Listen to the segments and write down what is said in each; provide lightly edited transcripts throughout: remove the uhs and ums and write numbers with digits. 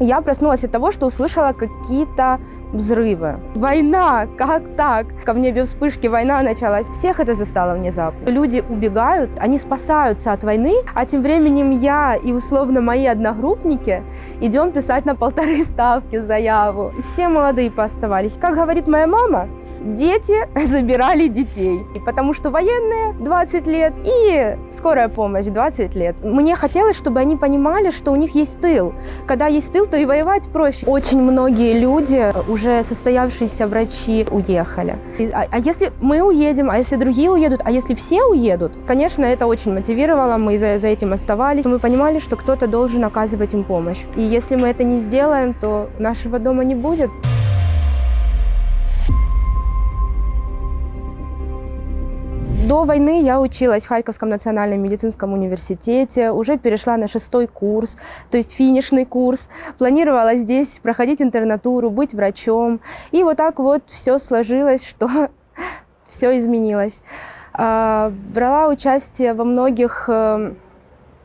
Я проснулась от того, что услышала какие-то взрывы. Война! Как так? В небе вспышки, война началась. Всех это застало внезапно. Люди убегают, они спасаются от войны, а тем временем я и условно мои одногруппники идем писать на 1,5 ставки заяву. Все молодые пооставались. Как говорит моя мама, дети забирали детей, потому что военные 20 лет и скорая помощь 20 лет. Мне хотелось, чтобы они понимали, что у них есть тыл. Когда есть тыл, то и воевать проще. Очень многие люди, уже состоявшиеся врачи, уехали. А если мы уедем, а если другие уедут, а если все уедут? Конечно, это очень мотивировало, мы за этим оставались. Мы понимали, что кто-то должен оказывать им помощь. И если мы это не сделаем, то нашего дома не будет. До войны я училась в Харьковском национальном медицинском университете, уже перешла на 6-й курс, то есть финишный курс. Планировала здесь проходить интернатуру, быть врачом. И вот так вот все сложилось, что все изменилось. Брала участие во многих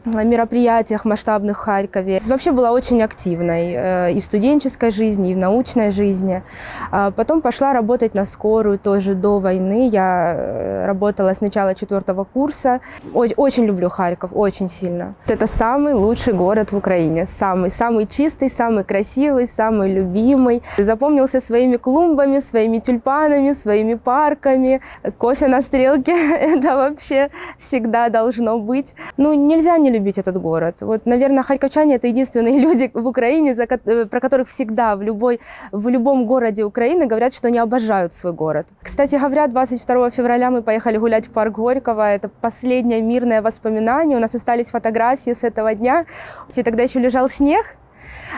мероприятиях масштабных в Харькове. Вообще была очень активной и в студенческой жизни, и в научной жизни. Потом пошла работать на скорую тоже до войны. Я работала с начала 4-го курса. Очень люблю Харьков, очень сильно. Это самый лучший город в Украине. Самый чистый, самый красивый, самый любимый. Запомнился своими клумбами, своими тюльпанами, своими парками. Кофе на стрелке – это вообще всегда должно быть. Нельзя не любить этот город. Вот, наверное, харьковчане – это единственные люди в Украине, про которых всегда в любом городе Украины говорят, что они обожают свой город. Кстати говоря, 22 февраля мы поехали гулять в парк Горького. Это последнее мирное воспоминание. У нас остались фотографии с этого дня. И тогда еще лежал снег.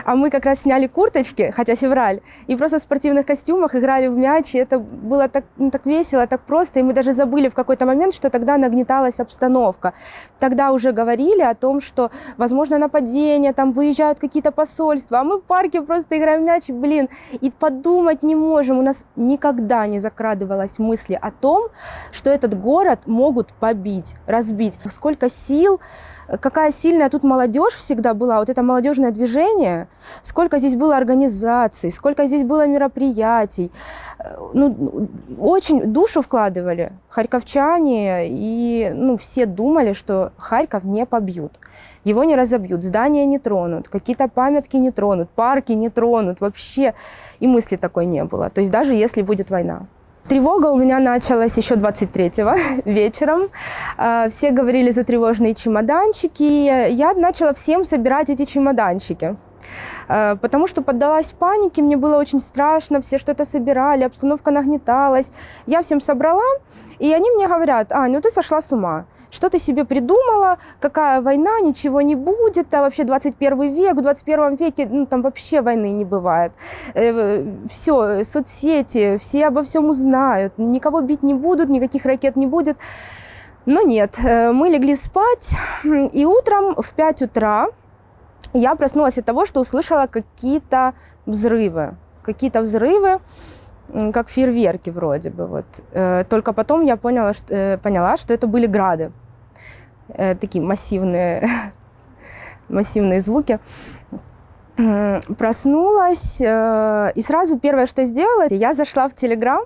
А мы как раз сняли курточки, хотя февраль, и просто в спортивных костюмах играли в мяч. И это было так весело, так просто. И мы даже забыли в какой-то момент, что тогда нагнеталась обстановка. Тогда уже говорили о том, что возможно нападение, там выезжают какие-то посольства, а мы в парке просто играем в мяч. И подумать не можем. У нас никогда не закрадывалась мысли о том, что этот город могут побить, разбить. Сколько сил, какая сильная тут молодежь всегда была, вот это молодежное движение, сколько здесь было организаций, сколько здесь было мероприятий. Очень душу вкладывали харьковчане, и все думали, что Харьков не побьют, его не разобьют, здания не тронут, какие-то памятки не тронут, парки не тронут, вообще и мысли такой не было, то есть даже если будет война. Тревога у меня началась еще 23-го вечером. Все говорили за тревожные чемоданчики. Я начала всем собирать эти чемоданчики. Потому что поддалась панике, мне было очень страшно, все что-то собирали, обстановка нагнеталась. Я всем собрала, и они мне говорят: Ань, ты сошла с ума. Что ты себе придумала? Какая война? Ничего не будет. А вообще 21 век, в 21 веке там вообще войны не бывает. Все, соцсети, все обо всем узнают. Никого бить не будут, никаких ракет не будет. Но нет, мы легли спать, и утром в 5 утра я проснулась от того, что услышала какие-то взрывы. Как фейерверки вроде бы. Вот. Только потом я поняла, что это были грады. Такие массивные звуки. Проснулась, и сразу первое, что сделала, я зашла в Телеграм,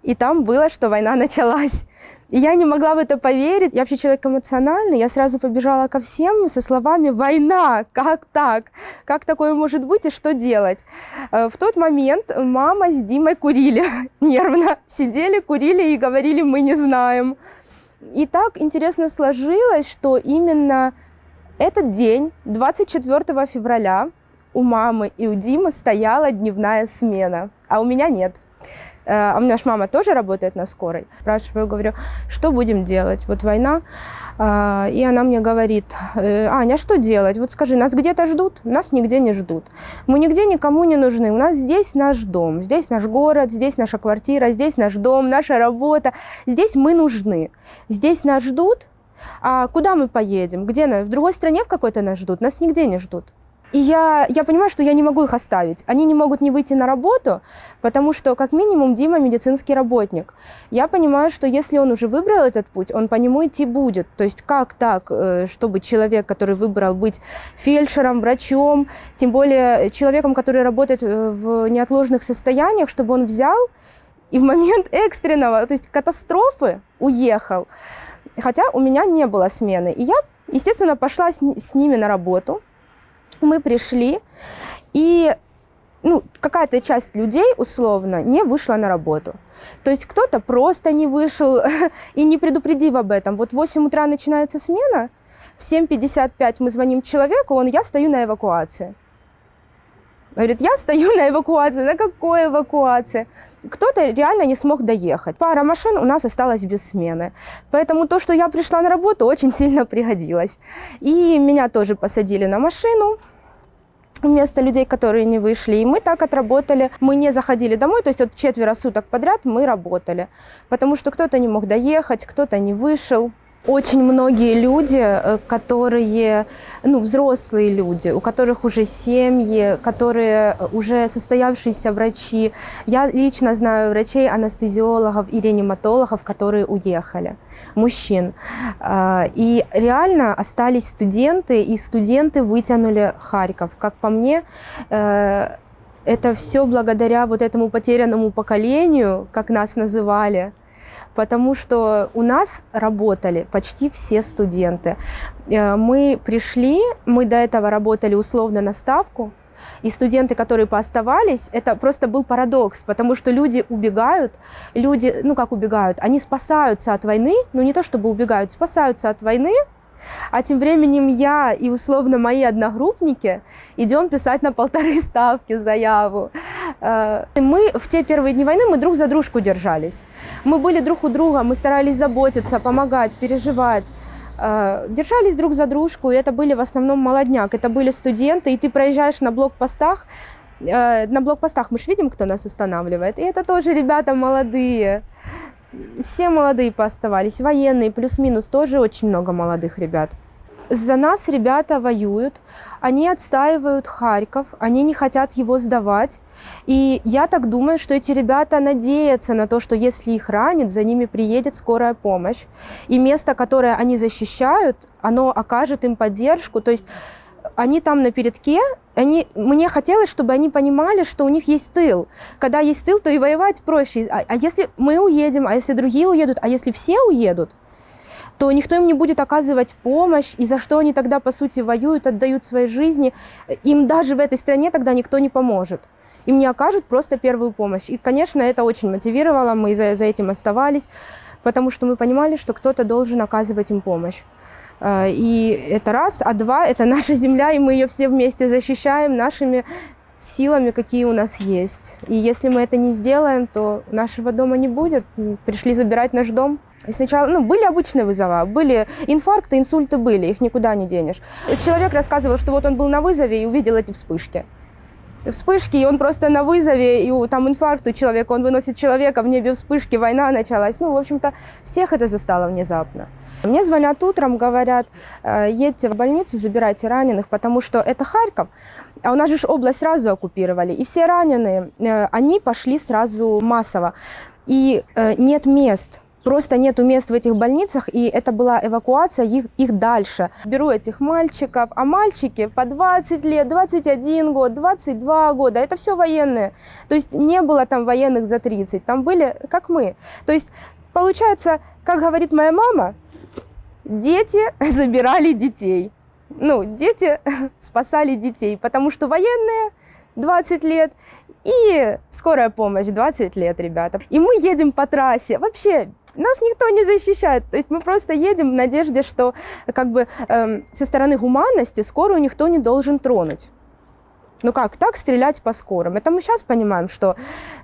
и там было, что война началась. И я не могла в это поверить. Я вообще человек эмоциональный. Я сразу побежала ко всем со словами: «Война! Как так? Как такое может быть и что делать?» В тот момент мама с Димой курили нервно. Сидели, курили и говорили: «Мы не знаем». И так интересно сложилось, что именно этот день, 24 февраля, у мамы и у Димы стояла дневная смена, а у меня нет. А у меня ж мама тоже работает на скорой. Спрашиваю, говорю: что будем делать? Вот война. И она мне говорит: Аня, что делать? Вот скажи, нас где-то ждут? Нас нигде не ждут. Мы нигде никому не нужны. У нас здесь наш дом, здесь наш город, здесь наша квартира, здесь наш дом, наша работа. Здесь мы нужны. Здесь нас ждут. А куда мы поедем? Где нас? В другой стране в какой-то нас ждут? Нас нигде не ждут. И я понимаю, что я не могу их оставить. Они не могут не выйти на работу, потому что, как минимум, Дима медицинский работник. Я понимаю, что если он уже выбрал этот путь, он по нему идти будет. То есть как так, чтобы человек, который выбрал быть фельдшером, врачом, тем более человеком, который работает в неотложных состояниях, чтобы он взял и в момент экстренного, то есть катастрофы, уехал. Хотя у меня не было смены. И я, естественно, пошла с ними на работу. Мы пришли, и какая-то часть людей, условно, не вышла на работу. То есть кто-то просто не вышел и не предупредив об этом. Вот в 8 утра начинается смена, в 7:55 мы звоним человеку, я стою на эвакуации. Говорит, я стою на эвакуации. На какой эвакуации? Кто-то реально не смог доехать. Пара машин у нас осталась без смены. Поэтому то, что я пришла на работу, очень сильно пригодилось. И меня тоже посадили на машину вместо людей, которые не вышли. И мы так отработали. Мы не заходили домой, то есть 4 суток подряд мы работали. Потому что кто-то не мог доехать, кто-то не вышел. Очень многие люди, которые, взрослые люди, у которых уже семьи, которые уже состоявшиеся врачи. Я лично знаю врачей, анестезиологов и реаниматологов, которые уехали, мужчин. И реально остались студенты, и студенты вытянули Харьков. Как по мне, это все благодаря вот этому потерянному поколению, как нас называли. Потому что у нас работали почти все студенты. Мы пришли, мы до этого работали условно на ставку, и студенты, которые пооставались, это просто был парадокс, потому что люди убегают, убегают, они спасаются от войны, не то чтобы убегают, спасаются от войны, а тем временем я и условно мои одногруппники идем писать на 1,5 ставки заяву. Мы в те первые дни войны мы друг за дружку держались. Мы были друг у друга, мы старались заботиться, помогать, переживать. Держались друг за дружку, и это были в основном молодняк. Это были студенты, и ты проезжаешь на блокпостах. На блокпостах мы же видим, кто нас останавливает. И это тоже ребята молодые. Все молодые пооставались, военные, плюс-минус, тоже очень много молодых ребят. За нас ребята воюют, они отстаивают Харьков, они не хотят его сдавать. И я так думаю, что эти ребята надеются на то, что если их ранят, за ними приедет скорая помощь. И место, которое они защищают, оно окажет им поддержку. То есть они там на передке, мне хотелось, чтобы они понимали, что у них есть тыл. Когда есть тыл, то и воевать проще. А если мы уедем, а если другие уедут, а если все уедут, то никто им не будет оказывать помощь, и за что они тогда, по сути, воюют, отдают свои жизни. Им даже в этой стране тогда никто не поможет. Им не окажут просто первую помощь. И, конечно, это очень мотивировало, мы за этим оставались, потому что мы понимали, что кто-то должен оказывать им помощь. И это раз, а два, это наша земля, и мы ее все вместе защищаем нашими силами, какие у нас есть. И если мы это не сделаем, то нашего дома не будет. Пришли забирать наш дом. И сначала, были обычные вызова, были инфаркты, инсульты были, их никуда не денешь. Человек рассказывал, что вот он был на вызове и увидел эти вспышки. Вспышки, и он просто на вызове, и там инфаркт у человека, он выносит человека, в небе вспышки, война началась. В общем-то, всех это застало внезапно. Мне звонят утром, говорят, едьте в больницу, забирайте раненых, потому что это Харьков, а у нас же область сразу оккупировали, и все раненые, они пошли сразу массово, и нет мест. Просто нету мест в этих больницах, и это была эвакуация их дальше. Беру этих мальчиков, а мальчики по 20 лет, 21 год, 22 года, это все военные. То есть не было там военных за 30, там были как мы. То есть получается, как говорит моя мама, дети забирали детей. Дети спасали детей, потому что военные 20 лет и скорая помощь 20 лет, ребята. И мы едем по трассе, вообще нас никто не защищает, то есть мы просто едем в надежде, что со стороны гуманности скорую никто не должен тронуть. Ну как так стрелять по скорым? Это мы сейчас понимаем, что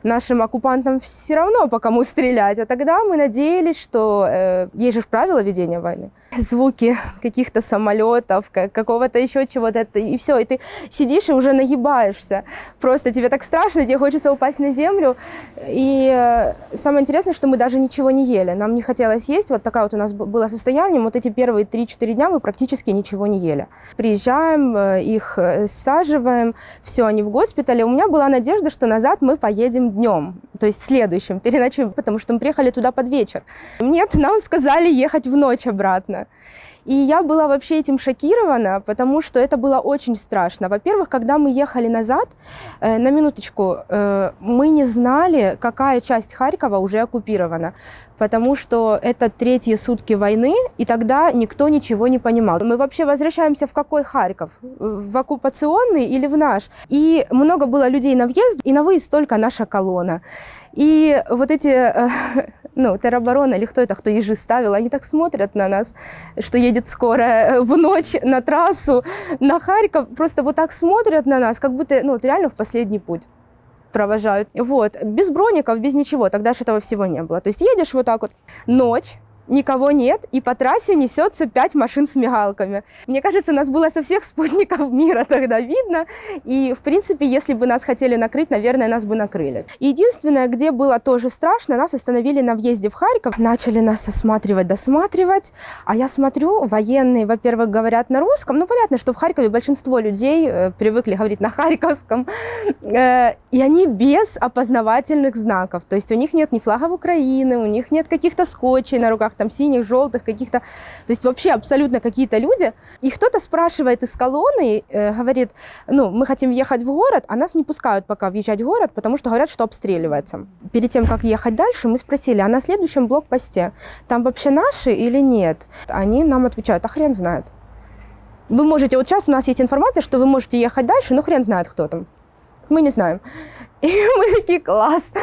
нашим оккупантам все равно по кому стрелять. А тогда мы надеялись, что есть же правила ведения войны. Звуки каких-то самолетов, какого-то еще чего-то, и все. И ты сидишь и уже нагибаешься. Просто тебе так страшно, тебе хочется упасть на землю. И самое интересное, что мы даже ничего не ели. Нам не хотелось есть. Вот такое вот у нас было состояние. Вот эти первые 3-4 дня мы практически ничего не ели. Приезжаем, их саживаем. Все, они в госпитале. У меня была надежда, что назад мы поедем днем, то есть следующим, переночуем, потому что мы приехали туда под вечер. Нет, нам сказали ехать в ночь обратно. И я была вообще этим шокирована, потому что это было очень страшно. Во-первых, когда мы ехали назад, на минуточку, мы не знали, какая часть Харькова уже оккупирована, потому что это 3-е сутки войны, и тогда никто ничего не понимал. Мы вообще возвращаемся в какой Харьков? В оккупационный или в наш? И много было людей на въезд, и на выезд только наша колонна. И вот эти... тероборона или кто это, кто ежи ставил, они так смотрят на нас, что едет скорая в ночь на трассу, на Харьков, просто вот так смотрят на нас, как будто, реально в последний путь провожают. Вот, без броников, без ничего, тогда же этого всего не было. То есть едешь вот так вот, ночь, никого нет, и по трассе несется 5 машин с мигалками. Мне кажется, нас было со всех спутников мира тогда видно, и, в принципе, если бы нас хотели накрыть, наверное, нас бы накрыли. Единственное, где было тоже страшно, нас остановили на въезде в Харьков, начали нас осматривать, досматривать, а я смотрю, военные, во-первых, говорят на русском, понятно, что в Харькове большинство людей привыкли говорить на харьковском, и они без опознавательных знаков, то есть у них нет ни флагов Украины, у них нет каких-то скотчей на руках, там синих, желтых, каких-то, то есть вообще абсолютно какие-то люди. И кто-то спрашивает из колонны, говорит, мы хотим ехать в город, а нас не пускают пока въезжать в город, потому что говорят, что обстреливается. Перед тем, как ехать дальше, мы спросили, а на следующем блокпосте там вообще наши или нет? Они нам отвечают, а хрен знает. Вы можете, вот сейчас у нас есть информация, что вы можете ехать дальше, но хрен знает, кто там. Мы не знаем. И мы такие, класс.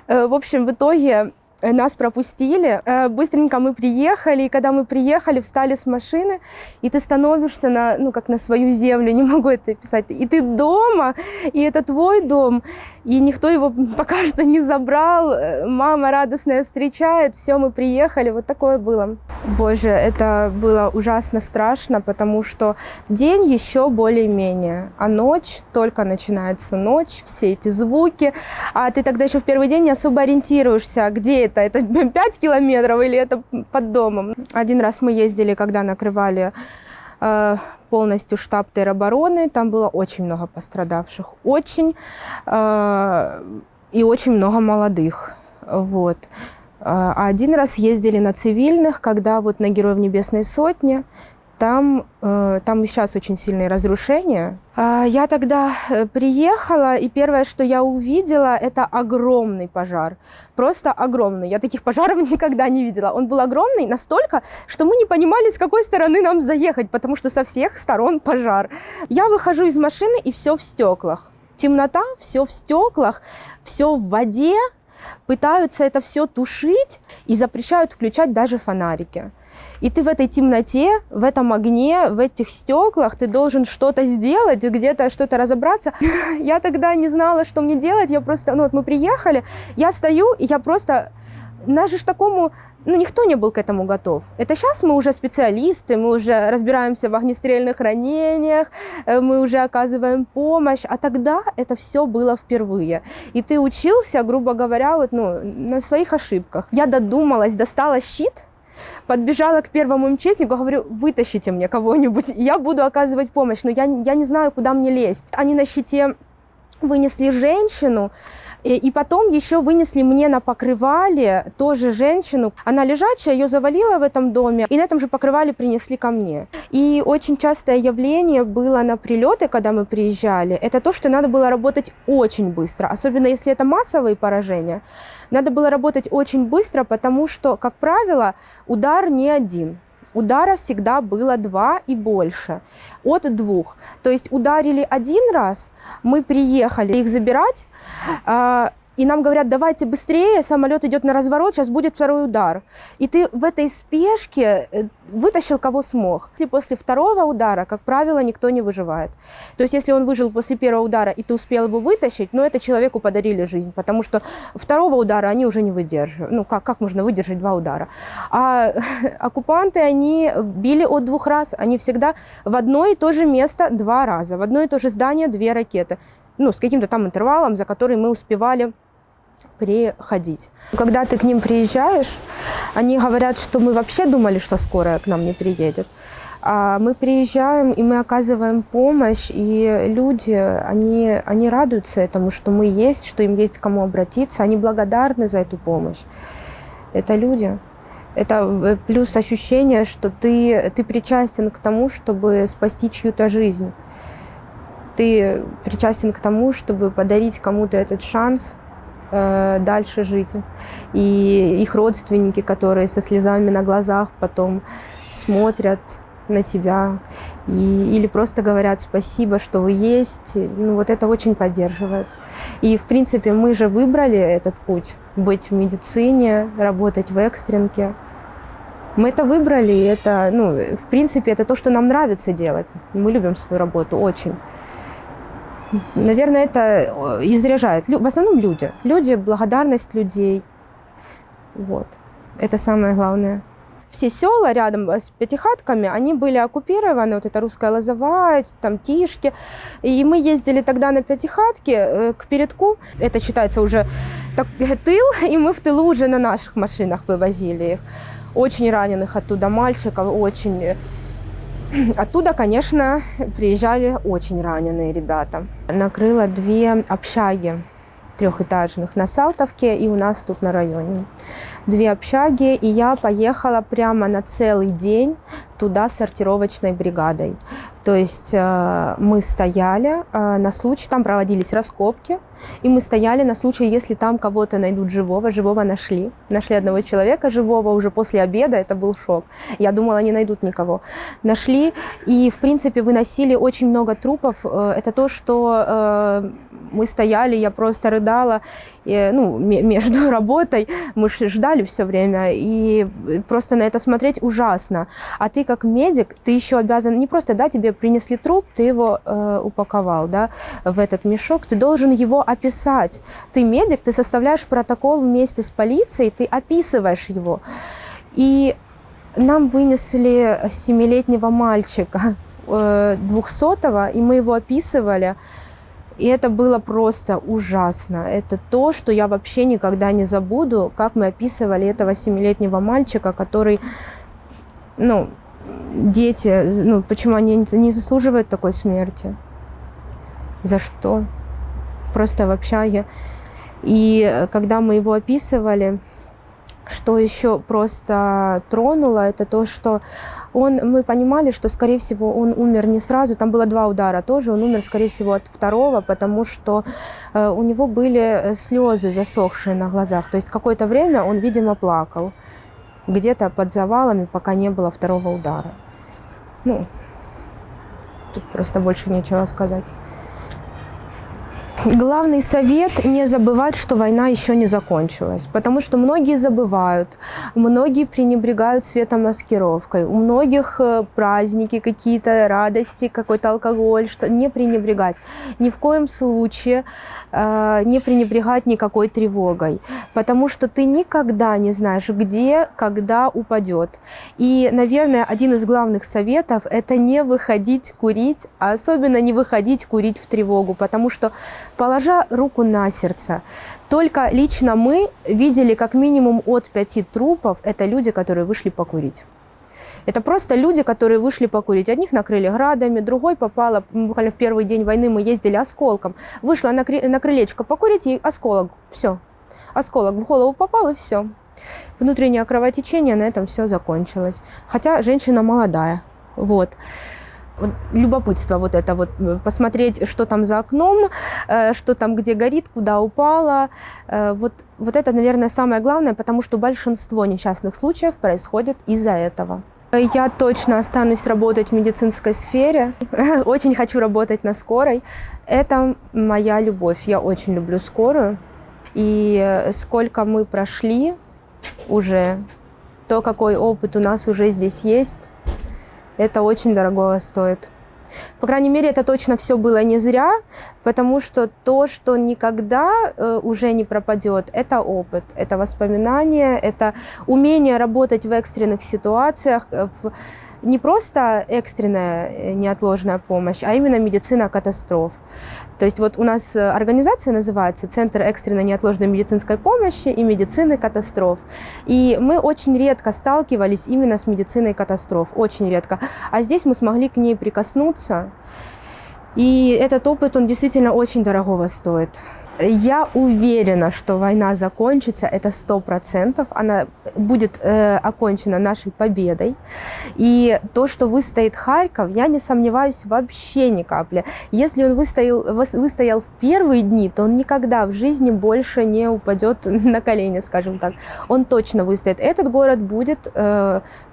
В общем, в итоге нас пропустили, быстренько мы приехали, и когда мы приехали, встали с машины, и ты становишься как на свою землю, не могу это описать, и ты дома, и это твой дом, и никто его пока что не забрал, мама радостная встречает, все, мы приехали, вот такое было. Боже, это было ужасно страшно, потому что день еще более-менее, а ночь, только начинается ночь, все эти звуки, а ты тогда еще в первый день не особо ориентируешься, где это 5 километров или это под домом. Один раз мы ездили, когда накрывали полностью штаб теробороны, там было очень много пострадавших, очень, и очень много молодых, вот. А один раз ездили на цивильных, когда вот на Героев Небесной Сотни, там и сейчас очень сильные разрушения. Я тогда приехала, и первое, что я увидела, это огромный пожар. Просто огромный. Я таких пожаров никогда не видела. Он был огромный настолько, что мы не понимали, с какой стороны нам заехать, потому что со всех сторон пожар. Я выхожу из машины, и все в стеклах. Темнота, все в стеклах, все в воде. Пытаются это все тушить и запрещают включать даже фонарики. И ты в этой темноте, в этом огне, в этих стеклах, ты должен что-то сделать, где-то что-то разобраться. Я тогда не знала, что мне делать. Я просто, мы приехали, я стою, и я просто... Нас же такому... никто не был к этому готов. Это сейчас мы уже специалисты, мы уже разбираемся в огнестрельных ранениях, мы уже оказываем помощь, а тогда это все было впервые. И ты учился, грубо говоря, на своих ошибках. Я додумалась, достала щит, подбежала к первому МЧСнику, говорю, вытащите мне кого-нибудь, я буду оказывать помощь, но я не знаю, куда мне лезть. Они на щите вынесли женщину, и потом еще вынесли мне на покрывале тоже женщину. Она лежачая, ее завалило в этом доме, и на этом же покрывале принесли ко мне. И очень частое явление было на прилеты, когда мы приезжали, это то, что надо было работать очень быстро, особенно если это массовые поражения. Надо было работать очень быстро, потому что, как правило, удар не один. Ударов всегда было 2 и больше, от 2. То есть ударили один раз, мы приехали их забирать, И нам говорят, давайте быстрее, самолет идет на разворот, сейчас будет второй удар. И ты в этой спешке вытащил кого смог. И после второго удара, как правило, никто не выживает. То есть если он выжил после первого удара, и ты успел его вытащить, ну это человеку подарили жизнь, потому что второго удара они уже не выдерживают. Ну как можно выдержать 2 удара? А оккупанты, они били от 2 раз. Они всегда в одно и то же место 2 раза, в одно и то же здание 2 ракеты. Ну, с каким-то там интервалом, за который мы успевали приходить. Когда ты к ним приезжаешь, они говорят, что мы вообще думали, что скорая к нам не приедет. А мы приезжаем, и мы оказываем помощь, и люди, они радуются этому, что мы есть, что им есть к кому обратиться, они благодарны за эту помощь. Это люди. Это плюс ощущение, что ты причастен к тому, чтобы спасти чью-то жизнь. Ты причастен к тому, чтобы подарить кому-то этот шанс дальше жить. И их родственники, которые со слезами на глазах потом смотрят на тебя или просто говорят спасибо, что вы есть, ну, вот это очень поддерживает. И, в принципе, мы же выбрали этот путь, быть в медицине, работать в экстренке. Мы это выбрали, и это, ну, в принципе, это то, что нам нравится делать. Мы любим свою работу очень. Наверное, это и заряжает. В основном люди. Люди, благодарность людей. Вот. Это самое главное. Все села рядом с Пятихатками, они были оккупированы, вот это Русская Лозовая, там Тишки. И мы ездили тогда на Пятихатки к передку. Это считается уже тыл, и мы в тылу уже на наших машинах вывозили их. Очень раненых оттуда мальчиков, очень... Оттуда, конечно, приезжали очень раненые ребята. Накрыла 2 общаги 3-этажных на Салтовке и у нас тут на районе. 2 общаги, и я поехала прямо на целый день туда с сортировочной бригадой. То есть мы стояли на случай, там проводились раскопки, и мы стояли на случай, если там кого-то найдут живого. Живого нашли. Нашли одного человека живого уже после обеда, это был шок. Я думала, не найдут никого. Нашли, и, в принципе, выносили очень много трупов. Это то, что мы стояли, я просто рыдала, ну, между работой. Мы ждали все время, и просто на это смотреть ужасно. А ты как медик, ты еще обязан, не просто, да, тебе принесли труп, ты его упаковал, да, в этот мешок, ты должен его описать. Ты медик, ты составляешь протокол вместе с полицией, ты описываешь его. И нам вынесли 7-летнего мальчика, 200-го, и мы его описывали. И это было просто ужасно. Это то, что я вообще никогда не забуду, как мы описывали этого 7-летнего мальчика, который, ну, дети, ну, почему они не заслуживают такой смерти? За что? Просто в общаге. И когда мы его описывали, что еще просто тронуло, это то, что мы понимали, что, скорее всего, он умер не сразу. Там было 2 удара тоже, он умер, скорее всего, от 2-го, потому что у него были слезы засохшие на глазах. То есть какое-то время он, видимо, плакал где-то под завалами, пока не было 2-го удара. Ну, тут просто больше нечего сказать. Главный совет – не забывать, что война еще не закончилась, потому что многие забывают, многие пренебрегают светомаскировкой, у многих праздники какие-то, радости, какой-то алкоголь, что не пренебрегать. Ни в коем случае не пренебрегать никакой тревогой, потому что ты никогда не знаешь, где, когда упадет. И, наверное, один из главных советов – это не выходить курить, а особенно не выходить курить в тревогу, потому что, положа руку на сердце, только лично мы видели как минимум от 5 трупов. Это люди, которые вышли покурить. Это просто люди, которые вышли покурить. Одних накрыли градами, другой попала, буквально в первый день войны мы ездили осколком. Вышла на крылечко покурить, и осколок, все. Осколок в голову попал, и все. Внутреннее кровотечение, на этом все закончилось. Хотя женщина молодая. Вот. Любопытство вот это вот, посмотреть, что там за окном, что там где горит, куда упало. Вот это, наверное, самое главное, потому что большинство несчастных случаев происходит из-за этого. Я точно останусь работать в медицинской сфере. Очень хочу работать на скорой. Это моя любовь. Я очень люблю скорую. И сколько мы прошли уже, то, какой опыт у нас уже здесь есть, это очень дорого стоит. По крайней мере, это точно все было не зря, потому что то, что никогда уже не пропадет, это опыт, это воспоминания, это умение работать в экстренных ситуациях, не просто экстренная неотложная помощь, а именно медицина катастроф. То есть вот у нас организация называется «Центр экстренной неотложной медицинской помощи и медицины катастроф». И мы очень редко сталкивались именно с медициной катастроф, очень редко. А здесь мы смогли к ней прикоснуться. И этот опыт, он действительно очень дорого стоит. Я уверена, что война закончится, это 100%. Она будет окончена нашей победой. И то, что выстоит Харьков, я не сомневаюсь вообще ни капли. Если он выстоял в первые дни, то он никогда в жизни больше не упадет на колени, скажем так. Он точно выстоит. Этот город будет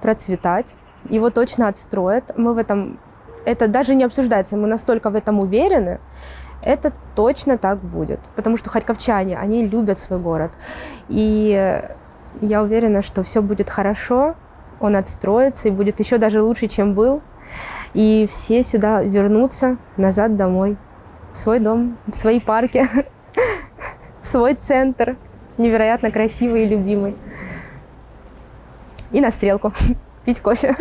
процветать, его точно отстроят. Мы в этом... Это даже не обсуждается, мы настолько в этом уверены, это точно так будет. Потому что харьковчане, они любят свой город. И я уверена, что все будет хорошо, он отстроится и будет еще даже лучше, чем был. И все сюда вернутся назад домой, в свой дом, в свои парки, в свой центр, невероятно красивый и любимый. И на Стрелку пить кофе.